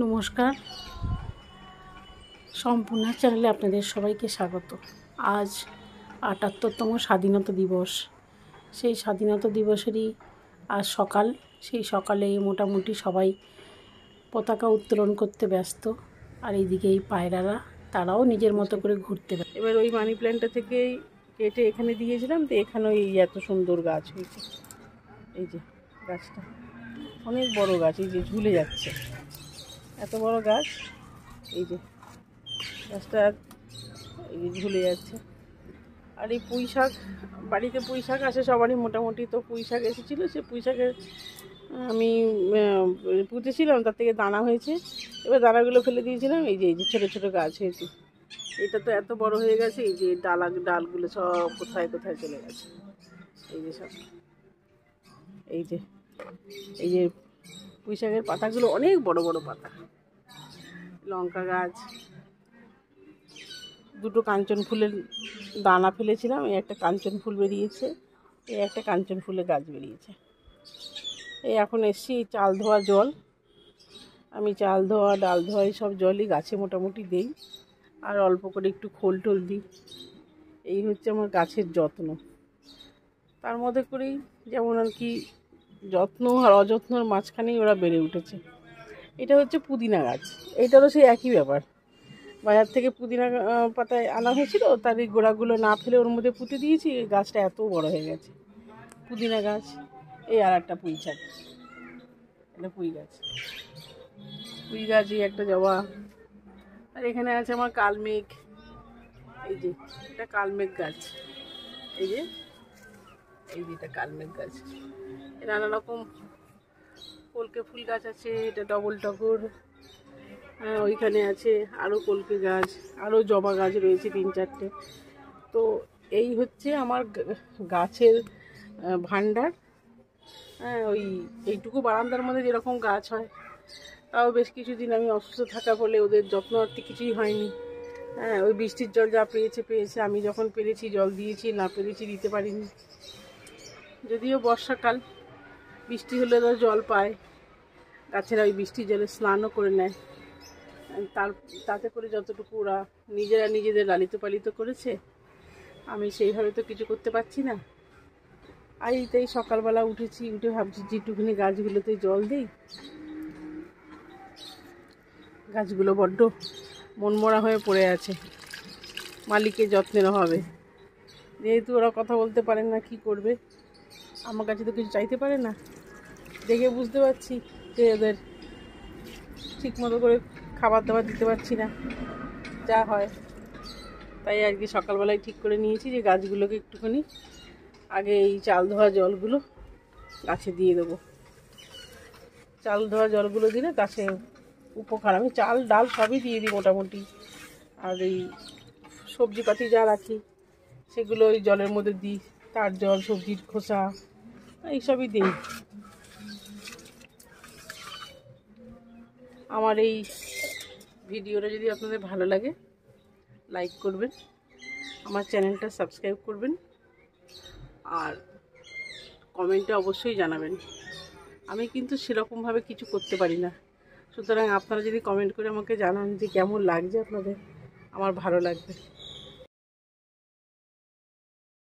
নমস্কার, সম্পূর্ণ চ্যানেলে আপনাদের সবাইকে স্বাগত। আজ ৭৮তম স্বাধীনতা দিবস। সেই স্বাধীনতা দিবসেরই আজ সকাল। সেই সকালে মোটামুটি সবাই পতাকা উত্তোলন করতে ব্যস্ত। আর এইদিকে এই পায়রারা, তারাও নিজের মতো করে ঘুরতে ব্যস্ত। এবার ওই মানি প্ল্যান্টটা থেকেই কেটে এখানে দিয়েছিলাম, তো এখানেও এই এত সুন্দর গাছ হয়েছে। এই যে গাছটা অনেক বড় গাছ, এই যে ঝুলে যাচ্ছে, এত বড় গাছ। এই যে গাছটা এই যে ঝুলে যাচ্ছে। আর এই পুঁই শাক, বাড়িতে পুঁই শাক আসে সবারই মোটামুটি, তো পুঁই শাক এসেছিলো, সে পুঁই শাকের আমি পুঁতেছিলাম, তার থেকে দানা হয়েছে। এবার দানাগুলো ফেলে দিয়েছিলাম। এই যে ছোটো ছোটো গাছ হয়েছে। এটা তো এত বড় হয়ে গেছে, এই যে ডালগুলো সব কোথায় কোথায় চলে গেছে। এই যে সব এই যে এই যে পুঁই শাকের পাতাগুলো অনেক বড় বড় পাতা। লঙ্কা গাছ, দুটো কাঞ্চন ফুলের দানা ফেলেছিলাম, এই একটা কাঞ্চন ফুল বেরিয়েছে, এই একটা কাঞ্চন ফুলের গাছ বেরিয়েছে। এই এখন এসছি চাল ধোয়া জল, আমি চাল ধোয়া ডাল ধোয়া এই সব জলই গাছে মোটামুটি দিই, আর অল্প করে একটু খোল টোল দিই। এই হচ্ছে আমার গাছের যত্ন। তার মধ্যে করেই যেমন আর কি যত্ন আর অযত্নর মাঝখানেই ওরা বেড়ে উঠেছে। এটা হচ্ছে পুদিনা গাছ, এইটারও সেই একই ব্যাপার। বাজার থেকে পুদিনা পাতায় আনা হয়েছিল, তার এই গোড়াগুলো না ফেলে ওর মধ্যে পুঁতে দিয়েছি, এই গাছটা এত বড় হয়ে গেছে। পুদিনা গাছ, এই আর একটা পুঁই শাক, এটা পুঁই গাছ, পুঁই গাছ, এই একটা জবা। আর এখানে আছে আমার কালমেঘ, এই যে এটা কালমেঘ গাছ, এই যে এটা কালমেঘ গাছ। নানা রকম কলকে ফুল গাছ আছে, এটা ডবল টগর, ওইখানে আছে আরও কলকে গাছ, আরও জবা গাছ রয়েছে ৩-৪টে। তো এই হচ্ছে আমার গাছের ভান্ডার। এইটুকু বারান্দার মধ্যে যেরকম গাছ হয়, তাও বেশ কিছুদিন আমি অসুস্থ থাকা বলে ওদের যত্ন আরতি কিছুই হয়নি। ওই বৃষ্টির জল যা পেয়েছে, আমি যখন পেরেছি জল দিয়েছি, না পেরেছি দিতে পারিনি। যদিও বর্ষাকাল, বৃষ্টি হলে তো জল পায়, গাছেরা ওই বৃষ্টির জলে স্নানও করে নেয়। তাতে করে যতটুকু ওরা নিজেদের লালিত পালিত করেছে, আমি সেইভাবে তো কিছু করতে পারছি না। আর এইটাই সকালবেলা উঠে ভাবছি যেটুকুনি গাছগুলোতে জল দিই। গাছগুলো বড্ড মনমরা হয়ে পড়ে আছে মালিকের যত্নের অভাবে। যেহেতু ওরা কথা বলতে পারে না, কি করবে, আমার কাছে তো কিছু চাইতে পারে না। দেখে বুঝতে পারছি যে ওদের ঠিক মতো করে খাবার দাবার দিতে পারছি না, যা হয়। তাই আর কি সকালবেলায় ঠিক করে নিয়েছি যে গাছগুলোকে একটুখানি আগে এই চাল ধোয়া জলগুলো গাছে দিয়ে দেবো। চাল ধোয়া জলগুলো দিলে গাছে উপকার। আমি চাল ডাল সবই দিয়ে দিই মোটামুটি। আর এই সবজিপাতি যা রাখি সেগুলো ওই জলের মধ্যে দিই, তার জল, সবজির খোসা, এইসবই দিই। আমার এই ভিডিওটা যদি আপনাদের ভালো লাগে, লাইক করবেন, আমার চ্যানেলটা সাবস্ক্রাইব করবেন, আর কমেন্টে অবশ্যই জানাবেন। আমি কিন্তু সেরকমভাবে কিছু করতে পারি না, সুতরাং আপনারা যদি কমেন্ট করে আমাকে জানান যে কেমন লাগছে আপনাদের, আমার ভালো লাগবে।